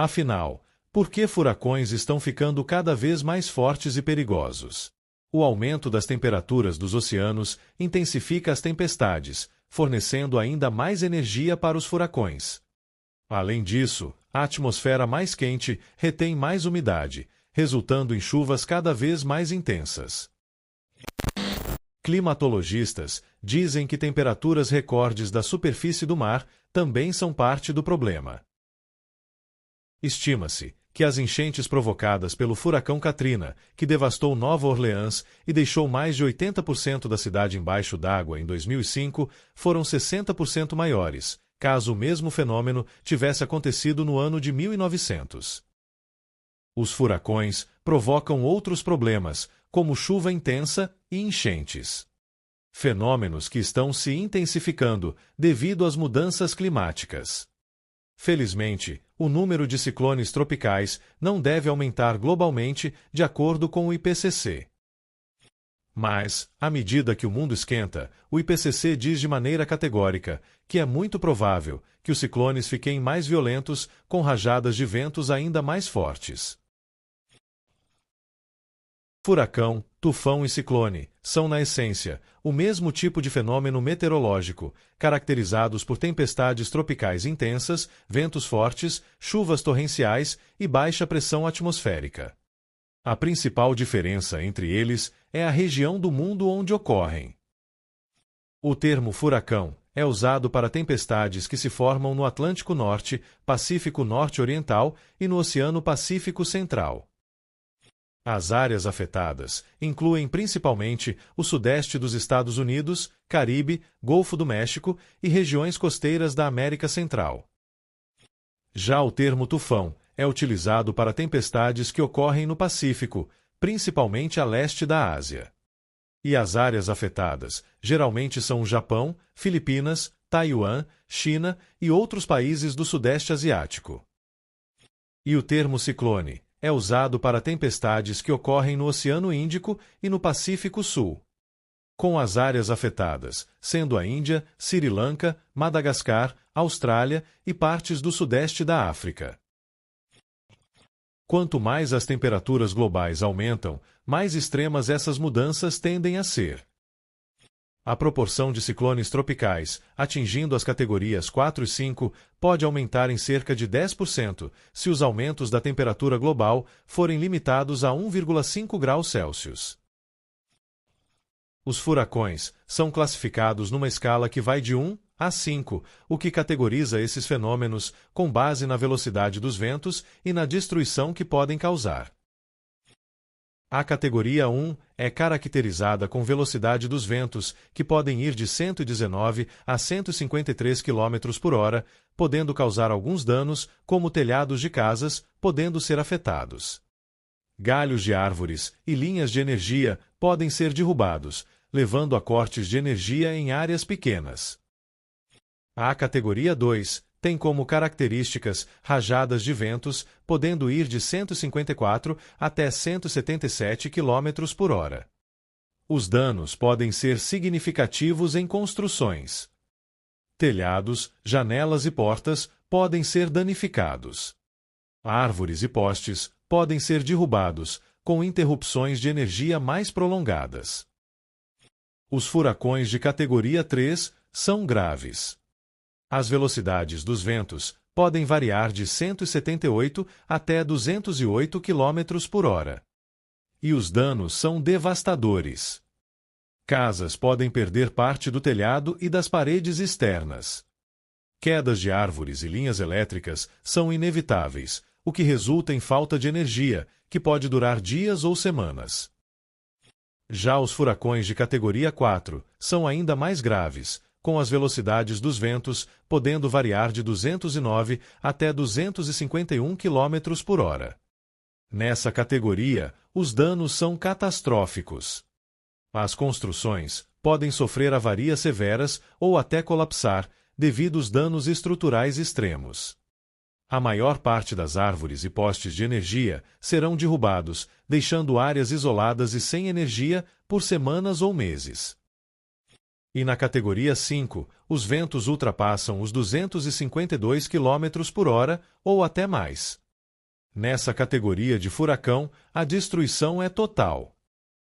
Afinal, por que furacões estão ficando cada vez mais fortes e perigosos? O aumento das temperaturas dos oceanos intensifica as tempestades, fornecendo ainda mais energia para os furacões. Além disso, a atmosfera mais quente retém mais umidade, resultando em chuvas cada vez mais intensas. Climatologistas dizem que temperaturas recordes da superfície do mar também são parte do problema. Estima-se que as enchentes provocadas pelo furacão Katrina, que devastou Nova Orleans e deixou mais de 80% da cidade embaixo d'água em 2005, foram 60% maiores, caso o mesmo fenômeno tivesse acontecido no ano de 1900. Os furacões provocam outros problemas, como chuva intensa e enchentes. Fenômenos que estão se intensificando devido às mudanças climáticas. Felizmente, o número de ciclones tropicais não deve aumentar globalmente de acordo com o IPCC. Mas, à medida que o mundo esquenta, o IPCC diz de maneira categórica que é muito provável que os ciclones fiquem mais violentos, com rajadas de ventos ainda mais fortes. Furacão, tufão e ciclone são, na essência, o mesmo tipo de fenômeno meteorológico, caracterizados por tempestades tropicais intensas, ventos fortes, chuvas torrenciais e baixa pressão atmosférica. A principal diferença entre eles é a região do mundo onde ocorrem. O termo furacão é usado para tempestades que se formam no Atlântico Norte, Pacífico Norte-Oriental e no Oceano Pacífico Central. As áreas afetadas incluem principalmente o sudeste dos Estados Unidos, Caribe, Golfo do México e regiões costeiras da América Central. Já o termo tufão é utilizado para tempestades que ocorrem no Pacífico, principalmente a leste da Ásia. E as áreas afetadas geralmente são o Japão, Filipinas, Taiwan, China e outros países do Sudeste Asiático. E o termo ciclone é usado para tempestades que ocorrem no Oceano Índico e no Pacífico Sul. Com as áreas afetadas, sendo a Índia, Sri Lanka, Madagascar, Austrália e partes do sudeste da África. Quanto mais as temperaturas globais aumentam, mais extremas essas mudanças tendem a ser. A proporção de ciclones tropicais, atingindo as categorias 4 e 5, pode aumentar em cerca de 10% se os aumentos da temperatura global forem limitados a 1,5 graus Celsius. Os furacões são classificados numa escala que vai de 1 a 5, o que categoriza esses fenômenos com base na velocidade dos ventos e na destruição que podem causar. A categoria 1 é caracterizada com velocidade dos ventos, que podem ir de 119 a 153 km por hora, podendo causar alguns danos, como telhados de casas, podendo ser afetados. Galhos de árvores e linhas de energia podem ser derrubados, levando a cortes de energia em áreas pequenas. A categoria 2 tem como características rajadas de ventos, podendo ir de 154 até 177 km por hora. Os danos podem ser significativos em construções. Telhados, janelas e portas podem ser danificados. Árvores e postes podem ser derrubados, com interrupções de energia mais prolongadas. Os furacões de categoria 3 são graves. As velocidades dos ventos podem variar de 178 até 208 km por hora. E os danos são devastadores. Casas podem perder parte do telhado e das paredes externas. Quedas de árvores e linhas elétricas são inevitáveis, o que resulta em falta de energia, que pode durar dias ou semanas. Já os furacões de categoria 4 são ainda mais graves, com as velocidades dos ventos podendo variar de 209 até 251 km por hora. Nessa categoria, os danos são catastróficos. As construções podem sofrer avarias severas ou até colapsar devido aos danos estruturais extremos. A maior parte das árvores e postes de energia serão derrubados, deixando áreas isoladas e sem energia por semanas ou meses. E na categoria 5, os ventos ultrapassam os 252 km por hora ou até mais. Nessa categoria de furacão, a destruição é total.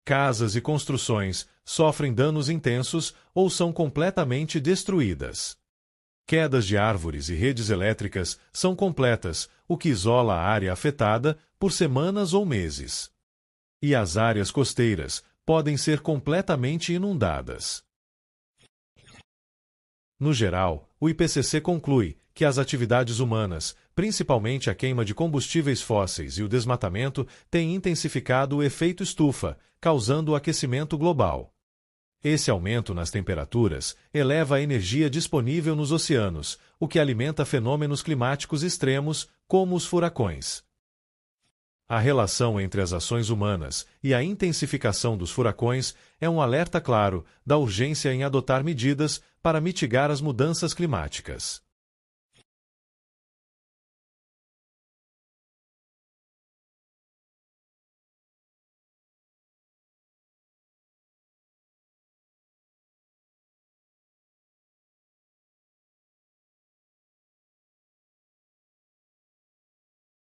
Casas e construções sofrem danos intensos ou são completamente destruídas. Quedas de árvores e redes elétricas são completas, o que isola a área afetada por semanas ou meses. E as áreas costeiras podem ser completamente inundadas. No geral, o IPCC conclui que as atividades humanas, principalmente a queima de combustíveis fósseis e o desmatamento, têm intensificado o efeito estufa, causando o aquecimento global. Esse aumento nas temperaturas eleva a energia disponível nos oceanos, o que alimenta fenômenos climáticos extremos, como os furacões. A relação entre as ações humanas e a intensificação dos furacões é um alerta claro da urgência em adotar medidas para mitigar as mudanças climáticas.